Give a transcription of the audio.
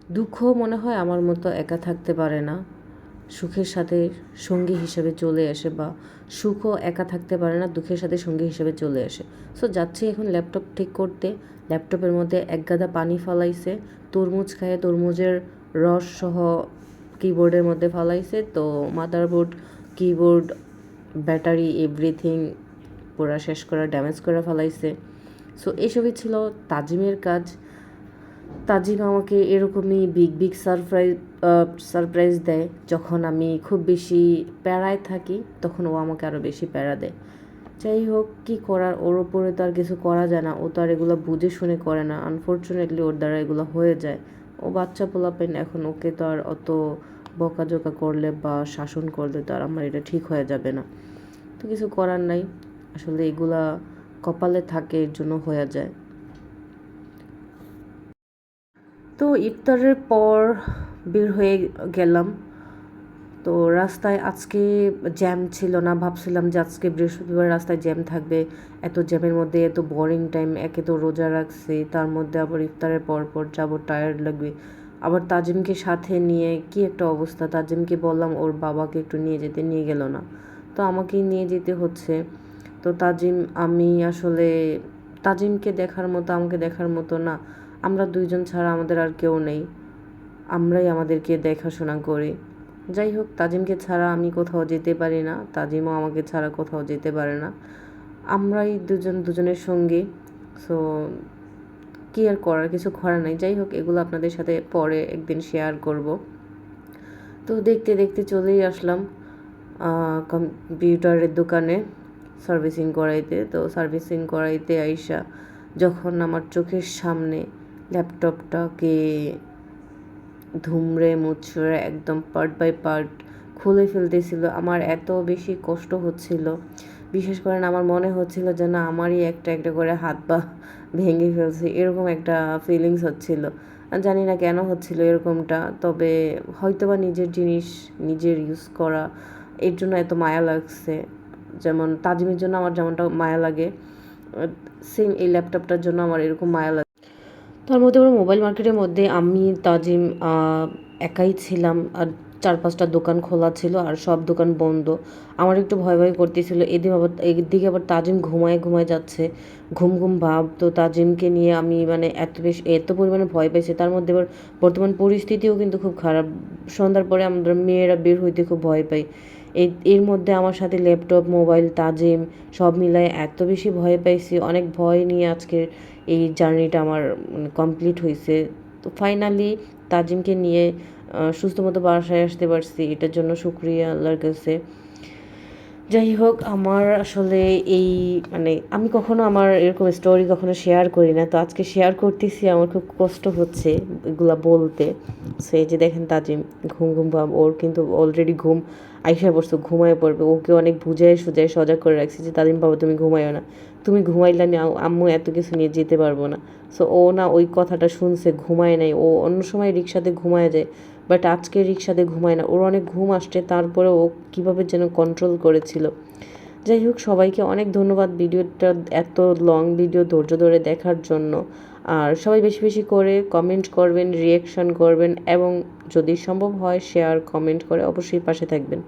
দুঃখ মনে হয় আমার মতো একা থাকতে পারে না, সুখের সাথে সঙ্গী হিসেবে চলে আসে, বা সুখও একা থাকতে পারে না, দুঃখের সাথে সঙ্গী হিসেবে চলে আসে। সো যাচ্ছি এখন ল্যাপটপ ঠিক করতে। ল্যাপটপের মধ্যে এক গাদা পানি ফালাইছে, তরমুজ খায়, তরমুজের রস সহ কিবোর্ডের মধ্যে ফালাইছে। তো মাদারবোর্ড, কিবোর্ড, ব্যাটারি, এভরিথিং পুরা শেষ করা, ড্যামেজ করে ফেলাইছে। সো এসবই ছিল তাজিমের কাজ। তাজিম আমাকে এরকমই বিগ বিগ সারপ্রাইজ দেয়। যখন আমি খুব বেশি প্যারায় থাকি তখন ও আমাকে আরও বেশি প্যারা দেয়। যাই হোক, কী করার, ওর ওপরে তো আর কিছু করা যায় না, ও তো আর এগুলো বুঝে শুনে করে না। আনফর্চুনেটলি ওর দ্বারা এগুলো হয়ে যায়। ও বাচ্চা পোলাপেন, এখন ওকে তো আর অত বকাঝকা করলে বা শাসন করলে তো আর আমার এটা ঠিক হয়ে যাবে না। তো কিছু করার নাই, আসলে এগুলা কপালে থাকে, এর জন্য হয়ে যায়। তো ইফতারের পর বের হয়ে গেলাম। তো রাস্তায় আজকে জ্যাম ছিল না, ভাবছিলাম যে আজকে বৃহস্পতিবার রাস্তায় জ্যাম থাকবে। এত জ্যামের মধ্যে এত বোরিং টাইম, একে তো রোজা রাখছি, তার মধ্যে আবার ইফতারের পর পর যাবো, টায়ার্ড লাগবে। আবার তাজিমকে সাথে নিয়ে কি একটা অবস্থা, তাজিমকে বললাম ওর বাবাকে একটু নিয়ে যেতে, নিয়ে গেল না। তো আমাকেই নিয়ে যেতে হচ্ছে। তো তাজিম, আমি আসলে তাজিমকে দেখার মতো, আমাকে দেখার মতো না। আমরা দুইজন ছাড়া আমাদের আর কেউ নেই, আমরাই আমাদেরকে দেখাশোনা করি। যাই হোক, তাজিমকে ছাড়া আমি কোথাও যেতে পারি না, তাজিমও আমাকে ছাড়া কোথাও যেতে পারে না। আমরাই দুজন দুজনের সঙ্গে। সো কী আর করার, কিছু করার নাই। যাই হোক, এগুলো আপনাদের সাথে পরে একদিন শেয়ার করব। তো দেখতে দেখতে চলেই আসলাম কম্পিউটারের দোকানে সার্ভিসিং করাইতে। তো সার্ভিসিং করাইতে আইসা যখন আমার চোখের সামনে ল্যাপটপটাকে ধুমড়ে মুচড়ে একদম পার্ট বাই পার্ট খুলে ফেলতেছিল, আমার এত বেশি কষ্ট হচ্ছিল। বিশেষ করে আমার মনে হচ্ছিল যেন আমারই একটা একটা করে হাত পা ভেঙে ফেলছে, এরকম একটা ফিলিংস হচ্ছিল। জানি না কেন হচ্ছিল এরকমটা, তবে হয়তোবা নিজের জিনিস নিজের ইউজ করা, এর জন্য এত মায়া লাগছে। যেমন তাজিমের জন্য আমার যেমনটা মায়া লাগে, সেম এই ল্যাপটপটার জন্য আমার এরকম মায়া লাগে। তার মধ্যে আবার মোবাইল মার্কেটের মধ্যে আমি তাজিম একাই ছিলাম, আর 4-5টা দোকান খোলা ছিল আর সব দোকান বন্ধ। আমার একটু ভয় ভয় করতেছিল। এদিকে আবার তাজিম ঘুমায় ঘুমায় যাচ্ছে, ঘুম ঘুম ভাব। তো তাজিমকে নিয়ে আমি মানে এত পরিমাণে ভয় পেয়েছি। তার মধ্যে আবার বর্তমান পরিস্থিতিও কিন্তু খুব খারাপ। সন্ধ্যার পরে আমরা মেয়েরা বের হইতে খুব ভয় পাই। এর মধ্যে আমার সাথে ল্যাপটপ, মোবাইল, তাজিম সব মিলায় এত বেশি ভয় পাইছি, অনেক ভয় নিয়ে আজকের এই জার্নিটা আমার কমপ্লিট হয়েছে। তো ফাইনালি তাজিমকে নিয়ে সুস্থ মতো বাসায় আসতে পারছি, এটার জন্য শুক্রিয়া আল্লাহর কাছে। যাই হোক, আমার আসলে এই মানে আমি কখনো আমার এরকম স্টোরি কখনো শেয়ার করি না, তো আজকে শেয়ার করতেছি। আমার খুব কষ্ট হচ্ছে এগুলা বলতে। সে যে দেখেন তাজিম ঘুম ঘুম ভাব, ওর কিন্তু অলরেডি ঘুম আইসা পড়ছে, ঘুমায় পড়বে। ওকে অনেক বুঝায় সুজায় সজাগ করে রাখছি যে তাজিম বাবা তুমি ঘুমাইও না, তুমি ঘুমাইলে আমি আম্মু এত কিছু নিয়ে যেতে পারবো না। সো ও না ওই কথাটা শুনছে, ঘুমায় নাই। ও অন্য সময় রিক্সাতে ঘুমায় যায়, বাট আজকে রিক্সাতে ঘুমায় না, ওর অনেক ঘুম আসছে, তারপরে ও কীভাবে যেন কন্ট্রোল করেছিল। যাই হোক, সবাইকে অনেক ধন্যবাদ ভিডিওটা এত লং ভিডিও ধৈর্য ধরে দেখার জন্য। আর সবাই বেশি বেশি করে কমেন্ট করবেন, রিয়াকশান করবেন, এবং যদি সম্ভব হয় শেয়ার কমেন্ট করে অবশ্যই পাশে থাকবেন।